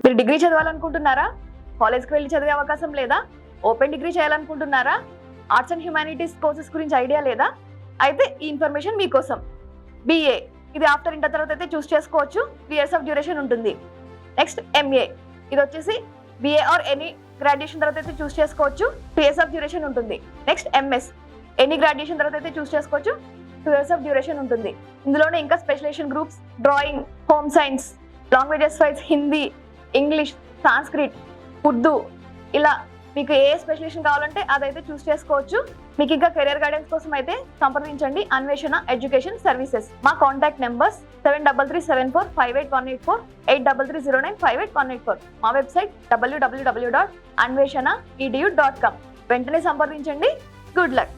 మీరు డిగ్రీ చదవాలనుకుంటున్నారా? కాలేజ్కి వెళ్ళి చదివే అవకాశం లేదా? ఓపెన్ డిగ్రీ చేయాలనుకుంటున్నారా? ఆర్ట్స్ అండ్ హ్యుమానిటీస్ కోర్సెస్ గురించి ఐడియా లేదా? అయితే ఈ ఇన్ఫర్మేషన్ మీకోసం. BA ఇది ఆఫ్టర్ ఇంటర్ తర్వాత అయితే చూస్ చేసుకోవచ్చు. 3 years ఆఫ్ డ్యూరేషన్ ఉంటుంది. నెక్స్ట్ MA ఇది వచ్చేసి BA ఆర్ ఎనీ గ్రాడ్యుయేషన్ తర్వాత అయితే చూస్ చేసుకోవచ్చు. 2 years ఆఫ్ డ్యూరేషన్ ఉంటుంది. నెక్స్ట్ MS ఎనీ గ్రాడ్యుయేషన్ తర్వాత అయితే చూస్ చేసుకోవచ్చు. 2 years ఆఫ్ డ్యూరేషన్ ఉంటుంది. ఇందులోనే ఇంకా specialization groups drawing, home science, languages wise Hindi, English, Sanskrit, Urdu ఇలా మీకు ఏ స్పెషలైజేషన్ కావాలంటే అదైతే చూస్ చేసుకోవచ్చు. మీకు ఇంకా కెరియర్ గైడెన్స్ కోసం అయితే సంప్రదించండి అన్వేషణ ఎడ్యుకేషన్ సర్వీసెస్. మా కాంటాక్ట్ నెంబర్స్ 7334588184, 8330958184. మా వెబ్సైట్ www.anveshana.edu.com. వెంటనే సంప్రదించండి. Good luck.